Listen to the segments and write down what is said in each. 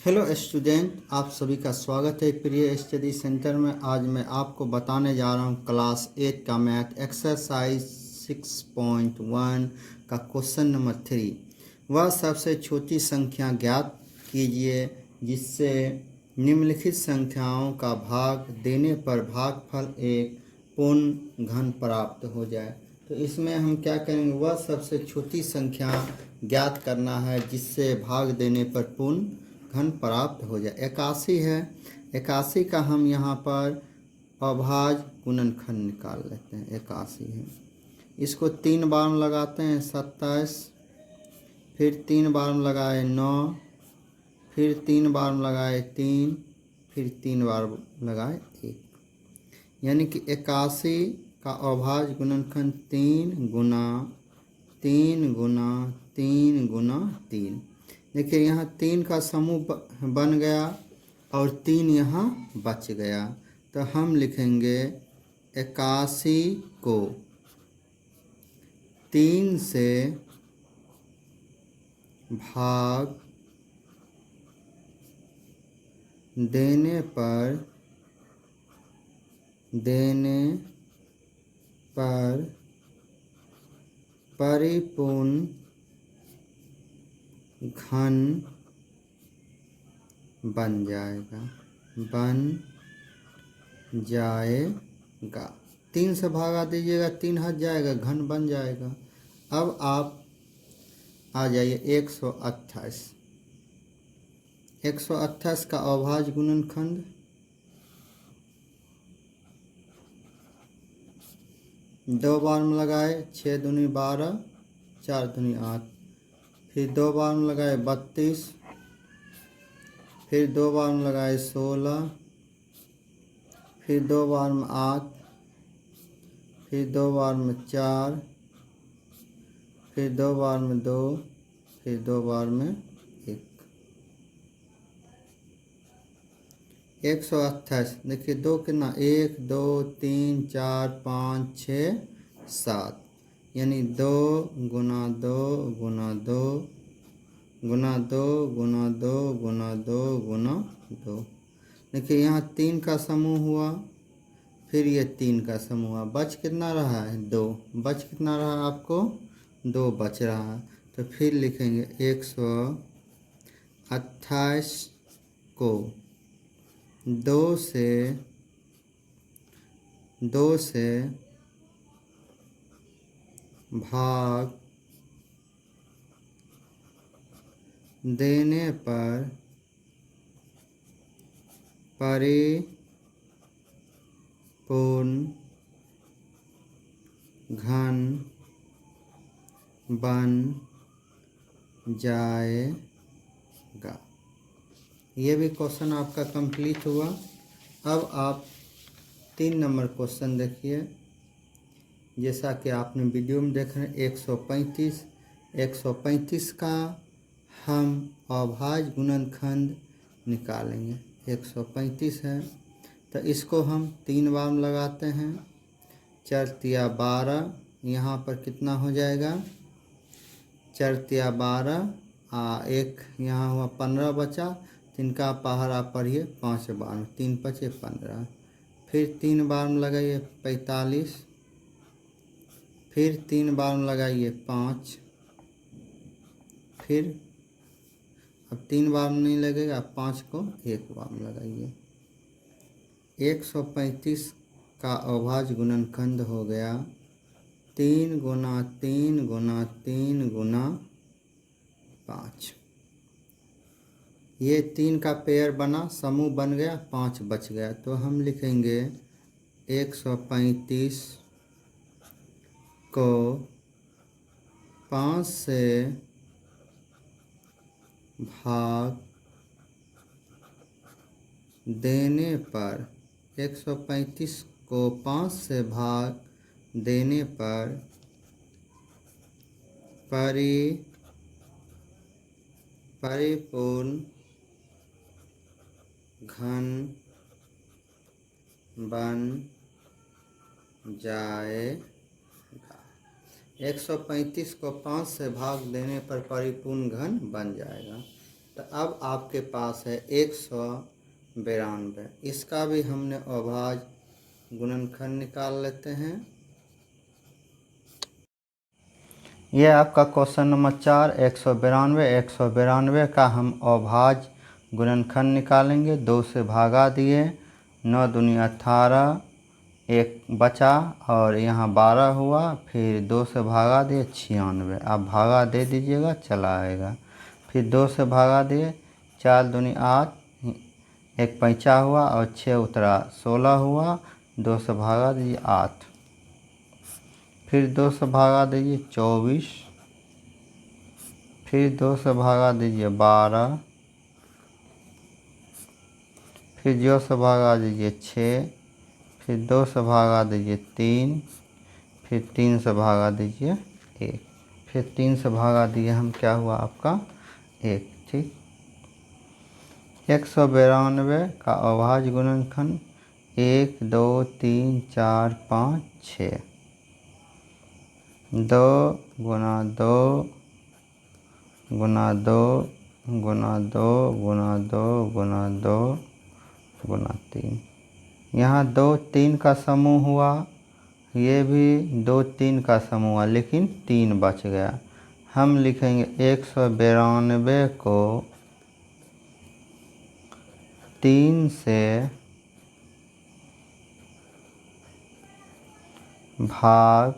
Hello student, आप सभी का स्वागत है प्रिय स्टडी सेंटर में। आज मैं आपको बताने जा रहा हूँ क्लास 8 का मैथ एक्सरसाइज 6.1 का क्वेश्चन नंबर 3। वह सबसे छोटी संख्या ज्ञात कीजिए जिससे निम्नलिखित संख्याओं का भाग देने पर भागफल एक पूर्ण घन प्राप्त हो जाए। तो इसमें हम क्या करेंगे, वह सबसे छोटी संख्या ज्ञात करना है जिससे भाग देने पर पूर्ण घन प्राप्त हो जाए। 81 है, 81 का हम यहाँ पर अभाज्य गुणनखंड निकाल लेते हैं। 81 है, इसको 3 बार में लगाते हैं 27, फिर 3 बार में लगाए 9, फिर 3 बार में लगाए 3, फिर 3 बार लगाए 1, यानी कि 81 का अभाज्य गुणनखंड 3 गुना 3 गुना 3 गुना 3। देखिए यहाँ 3 का समूह बन गया और 3 यहाँ बच गया, तो हम लिखेंगे 81 को 3 से भाग देने पर परिपूर्ण घन बन जाएगा। 3 से भागा दीजिएगा, 3 हट जाएगा, घन बन जाएगा। अब आप आ जाइए 128। 128 का अभाज्य गुणनखंड 2 बार में लगाए 6 दूनी 12, 4 दूनी 8, फिर 2 बार में लगाए 32, फिर 2 बार में लगाए 16, फिर 2 बार में 8, फिर 2 बार में 4, फिर 2 बार में 2, फिर 2 बार में 1। 128 देखिए 2 कितना, 1 2 3 4 5 6 7, यानी 2 गुना 2 गुना 2 गुना 2 गुना 2 गुना 2 गुना 2। देखिए यहाँ 3 का समूह हुआ, फिर ये 3 का समूह हुआ, बच कितना रहा है 2, बच कितना रहा आपको 2 बच रहा है। तो फिर लिखेंगे 128 को 2 से भाग देने पर परिपूर्ण घन बन जाएगा। ये भी क्वेश्चन आपका कंप्लीट हुआ। अब आप 3 नंबर क्वेश्चन देखिए, जैसा कि आपने वीडियो में देख रहे हैं। 135 का हम अभाज्य गुणनखंड निकालेंगे। 135 है, तो इसको हम 3 बार में लगाते हैं। 4 तिया 12, यहाँ पर कितना हो जाएगा 4 तिया 12, 1 यहाँ हुआ 15 बचा, 3 का पहाड़ा पढ़िए 5 बार, 3 5 15, फिर 3 बार में लगाइए 45, फिर 3 बार में लगाइए 5, फिर अब 3 बार में नहीं लगेगा, 5 को 1 बार में लगाइए। 135 का अभाज्य गुणनखंड हो गया 3 गुना 3 गुना 3 गुना 5। ये 3 का पेयर बना, समूह बन गया, 5 बच गया, तो हम लिखेंगे 135 को 5 से भाग देने पर 135 को 5 से भाग देने पर परिपूर्ण घन बन जाएगा। 135 को 5 से भाग देने पर परिपूर्ण घन बन जाएगा। तो तो अब आपके पास है 192। इसका भी हमने अभाज्य गुणनखंड निकाल लेते हैं। ये आपका क्वेश्चन नंबर 4, 192। 192 का हम अभाज्य गुणनखंड निकालेंगे। 2 से भागा दिए, 9 दूनी 18, 1 बचा और यहाँ 12 हुआ, फिर 2 से भागा दिए 96। आप भागा दे दीजिएगा, चला आएगा। फिर 2 से भागा दिए, 4 दूनी 8, 1 पैंचा हुआ और 6 उतरा, 16 हुआ। 2 से भागा दीजिए 8, फिर 2 से भागा दीजिए 24, फिर 2 से भागा दीजिए 12, फिर 2 से भागा दीजिए 6, फिर 2 से भागा दीजिए 3, फिर 3 से भागा दीजिए 1, फिर 3 से भागा दिए हम, क्या हुआ आपका 1। ठीक, 192 का अभाज्य गुणनखंड 1, 2, 3, 4, 5, 6। 2 गुना 2 गुना 2 गुना 2 गुना 2 गुना 2 गुना 3। यहाँ 2 3 का समूह हुआ, ये भी 2 3 का समूह हुआ, लेकिन 3 बच गया। हम लिखेंगे 192 को 3 से भाग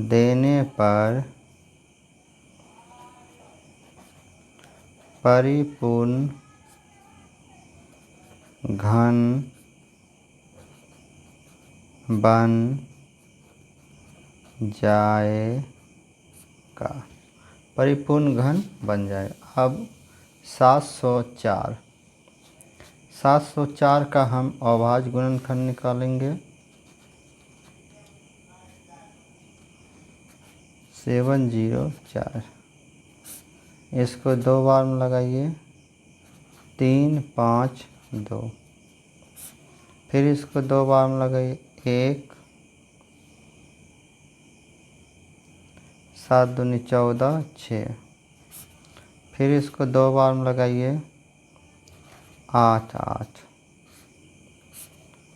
देने पर परिपूर्ण घन बन जाएगा। परिपूर्ण घन बन जाएगा। अब 704। 704 का हम अभाज्य गुणनखंड निकालेंगे। 704, इसको 2 बार में लगाइए, 3, 5, 2, फिर इसको 2 बार में लगाइए, 1, 7 दूनी 14, 6, फिर इसको 2 बार में लगाइए, 8, 8,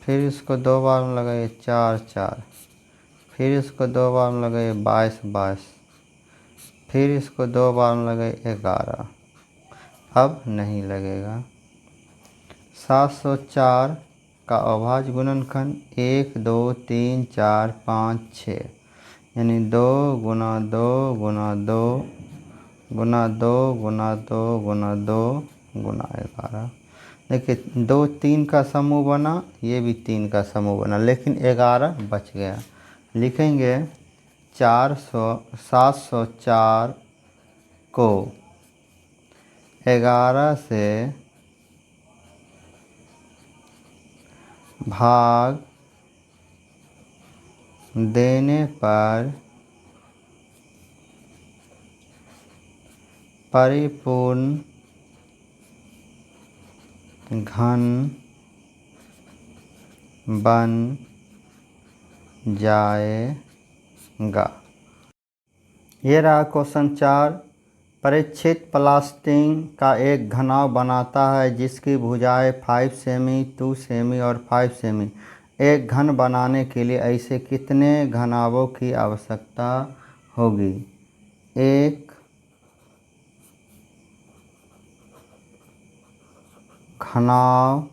फिर इसको 2 बार में लगाइए, 4, 4, फिर इसको 2 बार में लगाइए, 22, 22, फिर इसको 2 बार में लगाइए, 11। अब नहीं लगेगा। 704 का अभाज्य गुणनखंड 1, 2, 3, 4, 5, 6, यानी 2 गुना 2 गुना 2 गुना 2 गुना 2 गुना 2 गुना 11। देखिए 2 3 का समूह बना, ये भी 3 का समूह बना, लेकिन 11 बच गया। लिखेंगे 704 को 11 से भाग देने पर परिपूर्ण घन बन जाएगा। ये रहा क्वेश्चन 4। परीक्षित प्लास्टिक का एक घनाव बनाता है जिसकी भुजाएं 5 सेमी, 2 सेमी और 5 सेमी। एक घन बनाने के लिए ऐसे कितने घनावों की आवश्यकता होगी? एक घनाव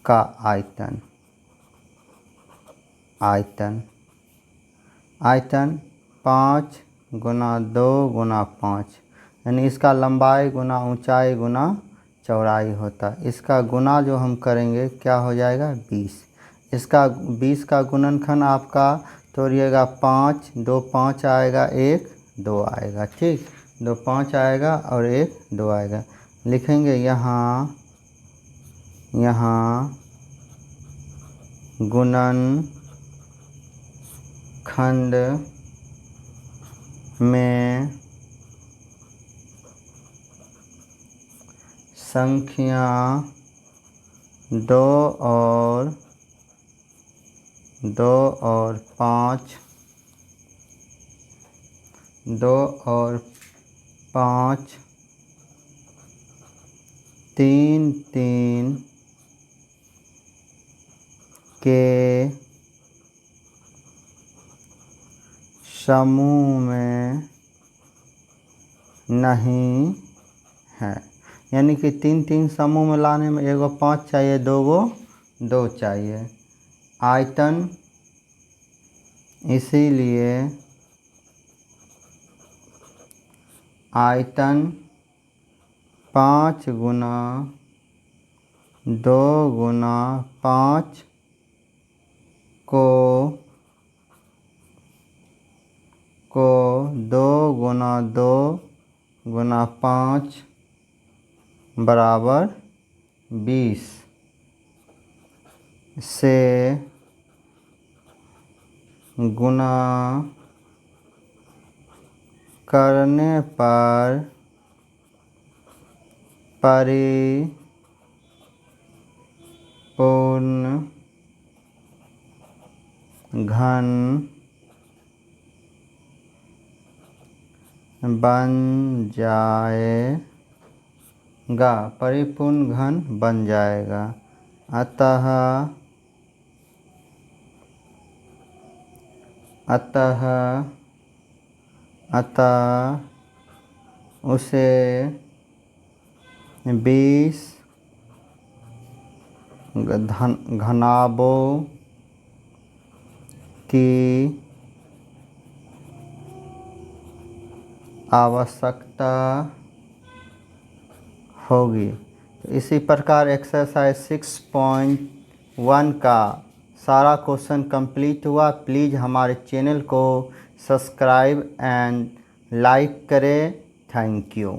का आयतन, आयतन 5 गुना 2 गुना 5, यानी इसका लंबाई गुना ऊंचाई गुना चौड़ाई होता है। इसका गुना जो हम करेंगे क्या हो जाएगा? 20। इसका 20 का गुणनखंड आपका तोड़िएगा 5, 2 5 आएगा, 1 2 आएगा। ठीक, 2 5 आएगा और 1 2 आएगा। लिखेंगे यहाँ गुणनखंड में संख्या 2 और 5 5 3 3 के समूह में नहीं है। यानी कि 3 3 समूह में लाने में एगो 5 चाहिए, 2 गो 2 चाहिए। आयतन इसीलिए आयतन 5 गुना 2 गुना 5 को 2 गुना 2 गुना 5 बराबर 20 से गुना करने पर परिपूर्ण घन बन जाएगा। परिपूर्ण घन बन जाएगा। अतः उसे 20 घनाभों की आवश्यकता होगी। तो इसी प्रकार एक्सरसाइज 6.1 का सारा क्वेश्चन कंप्लीट हुआ। प्लीज़ हमारे चैनल को सब्सक्राइब एंड लाइक करें। Thank you.